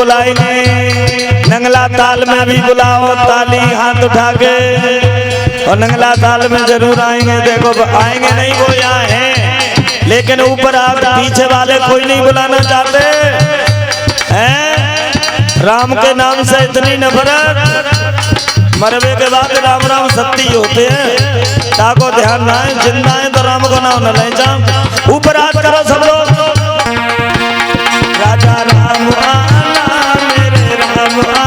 बुलाएंगे। नंगला ताल में भी बुलाओ, ताली हाथ उठा के, और नंगला ताल में जरूर आएंगे। देखो आएंगे नहीं वो यहाँ है, लेकिन ऊपर आप पीछे वाले कोई नहीं बुलाना चाहते हैं। राम के नाम से इतनी नफरत, मरवे के बाद राम राम सत्य होते हैं। ताको ध्यान ना है, जिंदा है तो राम को नाम न ले जाओ। ऊपर हाथ करो सब लोग। राजा राम आना, मेरे राम आना,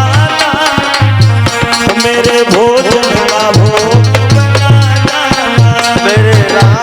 मेरे भोजन का भोग लगाना, मेरे राम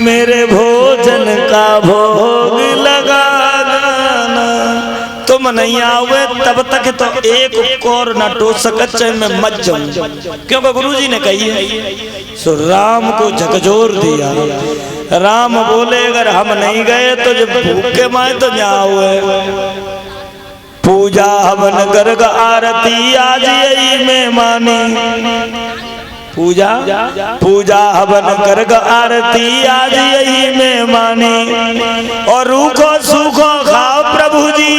मेरे भोजन का भोग लगा गाना। तुम नहीं आओगे तब तक तो एक और न टो सकच्चे में मत जाऊं, क्योंकि गुरुजी ने कही है। सो राम को झकझोर दिया। राम बोले अगर हम नहीं गए तो जब भूखे माए तो जाओगे। पूजा हवन गर्ग आरती आज यही में मानी। पूजा हवन गर्ग आरती आज यही में मानी। और रूखो सूखो खाओ प्रभु जी,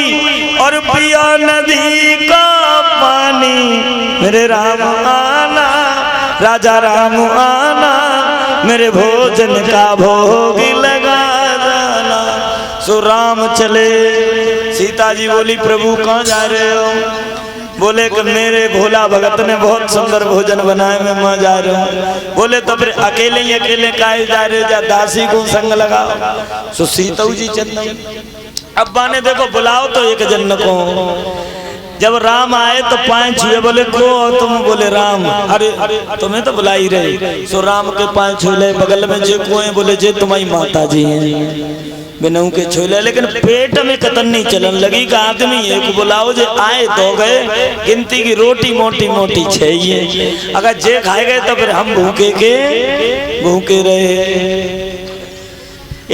और पियो नदी का पानी। मेरे राम आना, राजा राम आना, मेरे भोजन का भोग लगा जाना। सो राम चले। सीता जी बोली प्रभु कहाँ जा रहे हो? बोले कि मेरे भोला भगत ने बहुत सुंदर भोजन बनाए, मैं वहाँ जा रहा हूँ। बोले तो फिर अकेले ही अकेले काहे जा रहे, जा दासी को संग लगाओ। सो सीता जी चल। अब्बा ने देखो बुलाओ तो एक जन को। जब राम आए तो पांव छुए, बोले को तुम? बोले राम। अरे तुम्हें तो बुला ही रहे। सो राम के पांव छुए, बगल में जे को है, बोले जे तुम्हारी माता जी हैं, बिनऊ के छोले। लेकिन पेट में कतन नहीं चलन लगी का आदमी एक बुलाओ जे आए तो गए। गिनती की रोटी मोटी मोटी चाहिए, अगर जे खाए गए तो फिर हम भूखे रहे।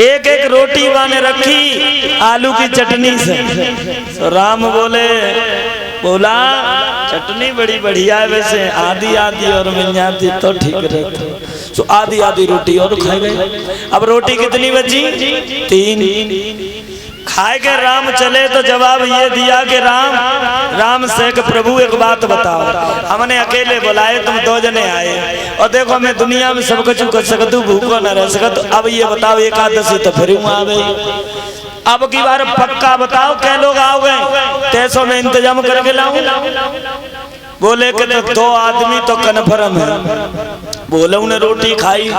एक एक रोटी वाने रखी आलू की चटनी से। तो राम बोला चटनी बड़ी बढ़िया है, वैसे आधी आधी और मिल जाती तो ठीक रहता। तो आधी आधी रोटी और खाए गए। अब रोटी कितनी बची? 3। खाए के राम चले तो जवाब ये दिया कि राम से कि प्रभु एक बात बताओ, हमने अकेले बुलाए, तुम 2 जने आए, और देखो मैं दुनिया में सब कुछ कर सकता हूँ, भूखो न रह सकता। अब ये बताओ एकादशी तो फिर आ गई। अब की बार पक्का बताओ कै लोग आओगे, कैसो में इंतजाम करके लाऊं? बोले कि तो 2 आदमी तो कन्फर्म है। बोले उन्हें रोटी खाई।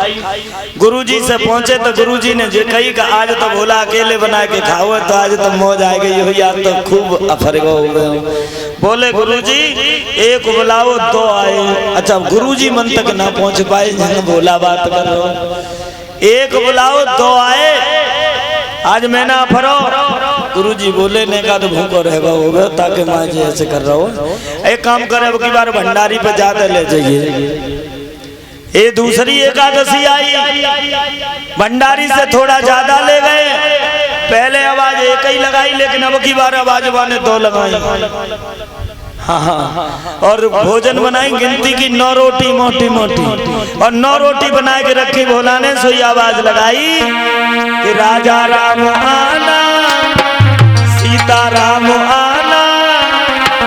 गुरुजी से पहुंचे तो गुरुजी ने जो कही कि आज तो भोला अकेले बना के खाओ, तो आज तो मौज आ गई हो, यार तो खूब अफरगो हो गए। बोले गुरुजी एक बुलाओ 2 आए। अच्छा गुरुजी मन तक ना पहुंच पाए, भोला बात कर रहा हूं। एक बुलाओ 2 आए, आज मैं ना फरो। गुरुजी बोले ने का तो भूखो रहेगा होगा, ताकि मैं जी ऐसे कर रहा हूँ। एक काम करे अब की बार भंडारी पे ज्यादा ले जाइए। ये दूसरी एकादशी आई, भंडारी से थोड़ा ज्यादा ले गए। पहले आवाज एक ही लगाई, लेकिन अब की बार आवाज वाने 2 लगाई। हाँ, और भोजन बनाई गिनती की 9 रोटी मोटी मोटी, और 9 रोटी बना के रखी। भोला ने सोई आवाज लगाई कि राजा राम आना, सीता राम आना,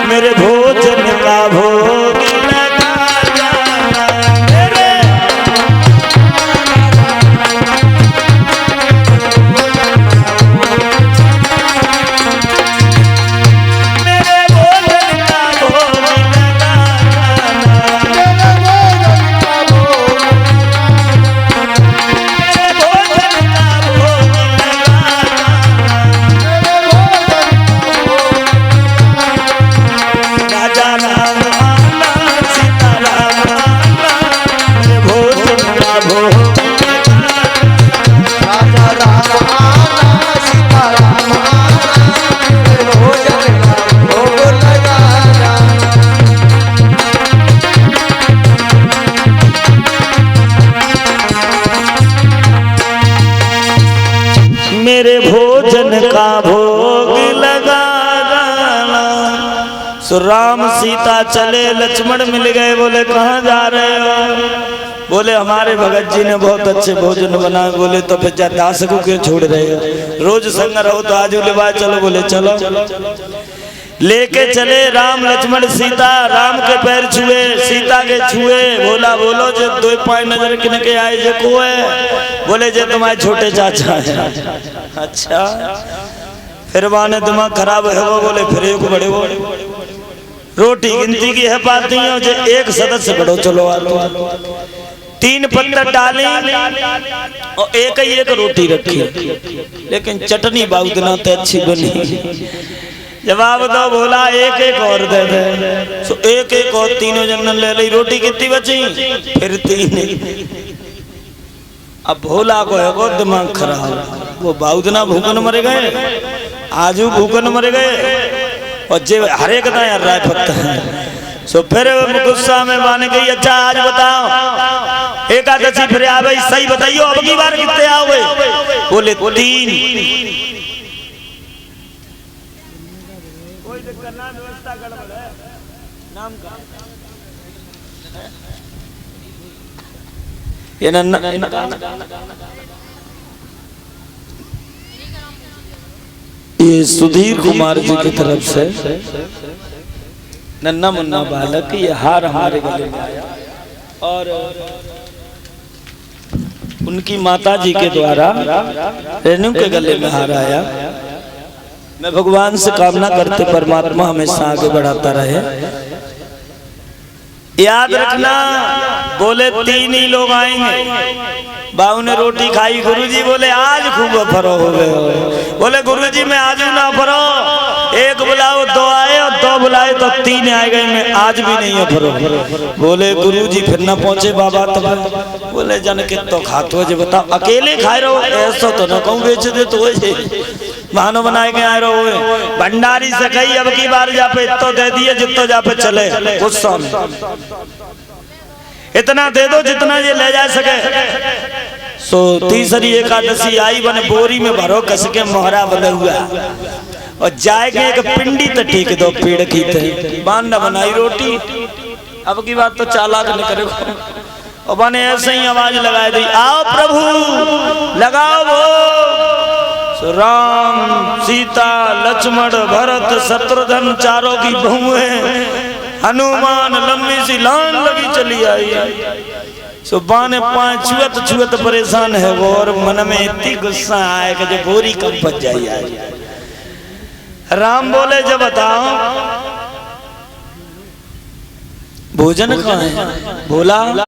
मेरे भोजन का भोग लगा जाना। मेरे भोजन का भोग लगा डाला। सो राम सीता चले, लक्ष्मण मिल गए, बोले कहाँ जा रहे हो? बोले हमारे भगत जी ने बहुत अच्छे भोजन बनाए। बोले तो फिर दास को क्यों छोड़ रहे हो? रोज संग रहो तो आज ले चलो। बोले चलो। लेके चले राम लक्ष्मण सीता, राम के पैर छुए, सीता के छुए। बोला बोलो जो दो पाए नजर किन के आए जे को है? बोले जे तुम्हारे छोटे चाचा है। अच्छा, फिर वाने दिमाग खराब है वो। बोले फिर एक बड़े वो रोटी गिनती की है पाती हो जो एक सदस्य बढ़ो चलो आलो। 3 पत्थर डाली और एक रोटी रखी, लेकिन चटनी बाउदना तो अच्छी बनी। जवाब दो। बोला एक और दे दे। सो एक और तीनों जन ले ली। रोटी कितनी बची? फिर 3। अब भोला को है वो दिमाग खराब, वो बाउदना भूखन मर गए, आजू भूखन मर गए और जे हर एक ना यार राय पत्ता है। सो फिर गुस्सा में मान गई। अच्छा आज बताओ एकादशी फिर आ गई, सही बताइयो अब की बार कितने आओगे? बोले 3। कोई दिक्कत ना, व्यवस्था गड़बड़ है नाम का। ये ये सुधीर कुमार जी की तरफ से नन्ना मुन्ना बालक ये हार हमारे गले में आया और उनकी माता जी के द्वारा रेणु के गले में हार आया। मैं भगवान से कामना करते परमात्मा हमेशा आगे बढ़ाता रहे। याद रखना, बोले 3 ही लोग आएंगे। बाबू ने रोटी खाई, गुरुजी बोले आज खूब फरो हो गए। बोले गुरुजी मैं आज ना फरो, एक बुलाओ 2 आए और 2 बुलाए तो 3 आ गए, मैं आज भी नहीं फरो। बोले गुरुजी फिर ना पहुंचे बाबा तब। बोले जन के तो खातो जे बताओ, अकेले खाए रहो ऐसा तो न कहूँ बेच दे तो बहानो बनाए के आए रहो। भंडारी से कही अब की बार जा पे इतो दे दिए जितो जा पे चले, गुस्सा में इतना दे दो जितना ये ले जा सके। सो तीसरी एकादशी आई, बने बोरी में भरो कस के मोहरा बंधा हुआ और जाएगे एक पिंडी तो ठीक दो पेड़ की थे बांध बनाई रोटी। अब की बात तो चालाक न करे और बने ऐसे ही आवाज लगाई दी, आओ प्रभु लगाओ वो। सो राम सीता लक्ष्मण भरत शत्रुघ्न चारों की बहुएं, हनुमान लंबी सी लान लगी चली आई। सुबह ने 5 छुअत परेशान है वो और मन में इतनी गुस्सा आए कि जो बोरी कब बच जाई आई। राम बोले जब बताओ भोजन कहाँ है? बोला